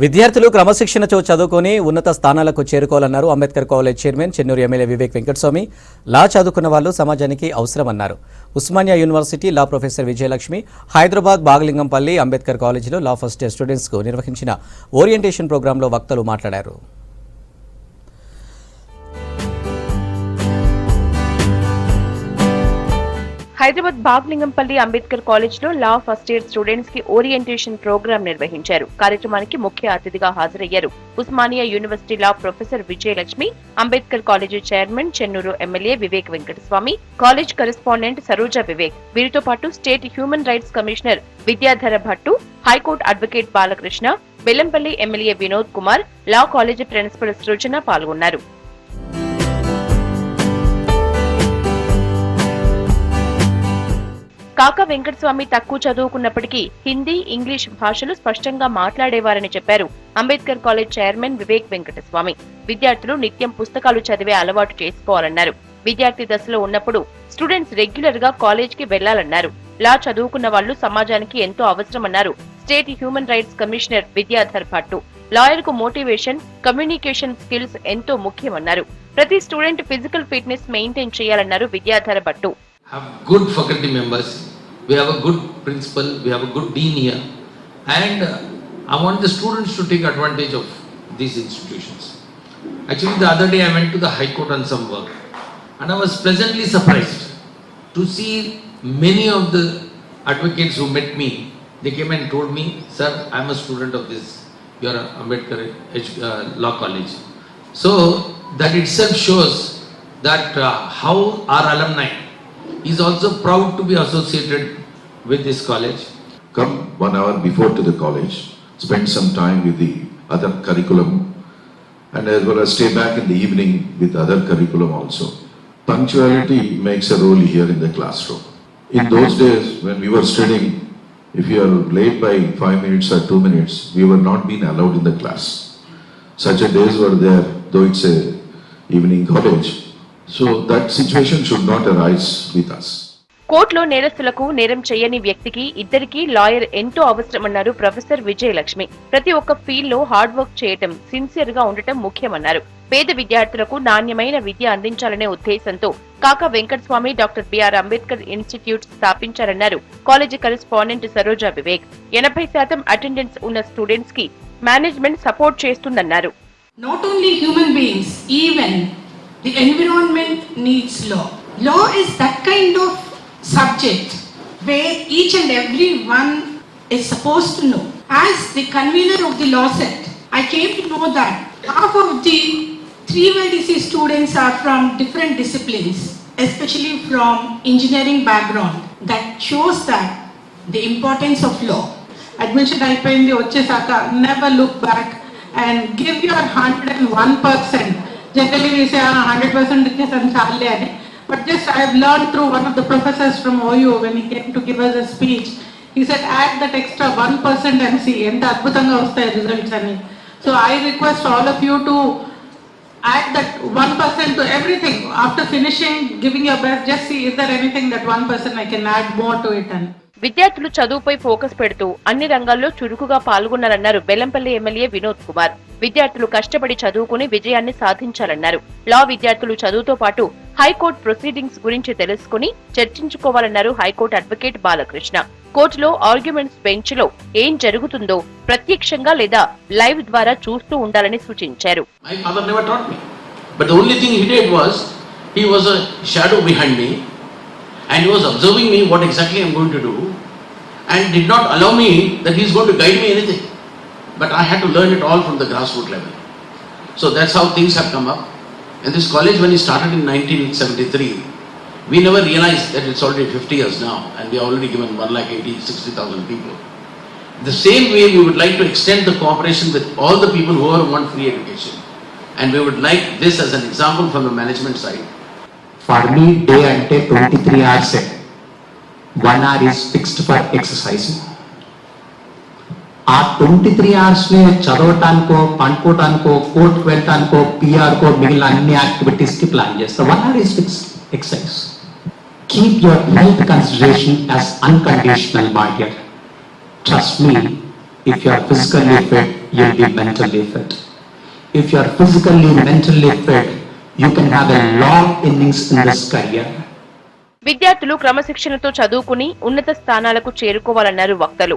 విద్యార్థులు క్రమశిక్షణతో చదువుకొని ఉన్నత స్థానాలకు చేరుకోవాలన్నారు Ambedkar college chairman Chennur MLA Vivek Venkataswamy. Law చదువుకున్న వాళ్ళు సమాజానికి అవసరమన్నారు. Osmania university law professor Vijayalakshmi Hyderabad Bagalingampally Ambedkar కాలేజీలో లా ఫస్ట్ ఇయర్ స్టూడెంట్స్కు నిర్వహించిన ఓరియంటేషన్ ప్రోగ్రాంలో వక్తలు మాట్లాడారు. హైదరాబాద్ బాగలింగంపల్లి అంబేద్కర్ కాలేజ్ లో లా ఫస్ట్ ఇయర్ స్టూడెంట్స్ కి ఓరియంటేషన్ ప్రోగ్రాం నిర్వహించారు. కార్యక్రమానికి ముఖ్య అతిథిగా హాజరయ్యారు Osmania university law professor Vijayalakshmi, Ambedkar college chairman Chennur MLA Vivek Venkataswamy, college correspondent Saroja Vivek, వీరితో పాటు state human rights commissioner Vidyadhara Bhattu, high court advocate Balakrishna, Bellampalli MLA Vinod Kumar, law college principal Srujana పాల్గొన్నారు. కాకా వెంకటస్వామి తక్కువ చదువుకున్నప్పటికీ హిందీ, ఇంగ్లీష్ భాషలు స్పష్టంగా మాట్లాడేవారని చెప్పారు అంబేద్కర్ కాలేజ్ చైర్మన్ వివేక్ వెంకటస్వామి. విద్యార్థులు నిత్యం పుస్తకాలు చదివే అలవాటు చేసుకోవాలన్నారు. విద్యార్థి దశలో ఉన్నప్పుడు స్టూడెంట్స్ రెగ్యులర్ గా కాలేజ్ కి వెళ్లాలన్నారు. లా చదువుకున్న వాళ్లు సమాజానికి ఎంతో అవసరమన్నారు state human rights commissioner Vidyadhar Bhattu. Lawyer కు మోటివేషన్, కమ్యూనికేషన్ స్కిల్స్ ఎంతో ముఖ్యమన్నారు. ప్రతి స్టూడెంట్ ఫిజికల్ ఫిట్నెస్ మెయింటైన్ చేయాలన్నారు Vidyadhar Bhattu. Have good faculty members, we have a good principal, we have a good dean here, and I want the students to take advantage of these institutions. Actually, the other day I went to the High Court on some work, and I was pleasantly surprised to see many of the advocates who met me. They came and told me, "Sir, I am a student of this, your Ambedkar Law College." So that itself shows that how our alumni is also proud to be associated with this college. Come 1 hour before to the college, spend some time with the other curriculum, and as well as stay back in the evening with other curriculum also. Punctuality makes a role here in the classroom. In those days when we were studying, if you are late by 5 minutes or 2 minutes, we were not being allowed in the class. Such a days were there, though it's a evening college. So that situation should not arise with us. కోర్టులో నేరస్తులకు నేరం చేయని వ్యక్తికి ఇద్దరికీ lawyer ఎంతో అవసరమన్నారు professor Vijayalakshmi. ప్రతి ఒక్క field లో hard work చేయటం, సిన్సియర్ గా ఉండటం ముఖ్యమన్నారు. పేద విద్యార్థులకు నాణ్యమైన విద్య అందించాలనే ఉద్దేశంతో Kaka Venkataswamy doctor B R Ambedkar institute స్థాపించారన్నారు college correspondent Saroja Vivek. 80% attendance ఉన్న స్టూడెంట్స్ కి మేనేజ్మెంట్ సపోర్ట్ చేస్తుందన్నారు. Not only human beings, even the environment needs law. Law is that kind of subject where each and every one is supposed to know. As the convener of the law set, I came to know that half of the 3YDC students are from different disciplines, especially from engineering background. That shows that the importance of law. Admission అయిపోయింది వచ్చేసాక never look back and give your 101%. Generally we say 100% ఇచ్చేసాను చాలే అని. But just I have learned through one of the professors from OU when he came to give us a speech. He said add that extra 1% and see ఎంత అద్భుతంగా వస్తాయి results అని. So I request all of you to add that 1% to everything. After finishing giving your best, just see is there anything that 1% I can add more to it. And విద్యార్థులు చదువుపై focus పెడుతూ అన్ని రంగాల్లో చురుకుగా పాల్గొన్నారన్నారు Bellampalli MLA Vinod Kumar. విద్యార్థులు కష్టపడి చదువుకుని విజయాన్ని సాధించాలన్నారు. లా విద్యార్థులు చదువుతో పాటు హైకోర్టు ప్రొసీడింగ్స్ గురించి తెలుసుకుని చర్చించుకోవాలన్నారు హైకోర్టు అడ్వకేట్ బాలకృష్ణ. కోర్టులో ఆర్గ్యుమెంట్స్ బెంచ్ లో ఏం జరుగుతుందో ప్రత్యక్షంగా లేదా లైవ్ ద్వారా చూస్తూ ఉండాలని సూచించారు. And he was observing me what exactly I am going to do and did not allow me that he is going to guide me anything. But I had to learn it all from the grassroots level. So that's how things have come up. And this college, when it started in 1973, we never realized that it's already 50 years now and we have already given 1,80,000-60,000 people. The same way we would like to extend the cooperation with all the people who want free education. And we would like this as an example from the management side. For me, day ante 23 hours. 1 hour is fixed for exercising. ఆ 23 hours ని చదవటానికో, పండుకోవటానికో, కోర్టుకు వెళ్ళటానికో, పిఆర్కో, మిగిలిన అన్ని activities కి plan చేస్తా. 1 hour is fixed exercise. Keep your health consideration as unconditional, my dear. Trust me, if you are physically fit, you'll be mentally fit. If you are physically, mentally fit, you can have a long innings in this career. విద్యార్థులు క్రమశిక్షణతో చదువుకుని ఉన్నత స్థానాలకు చేరుకోవాలన్నారు వక్తలు.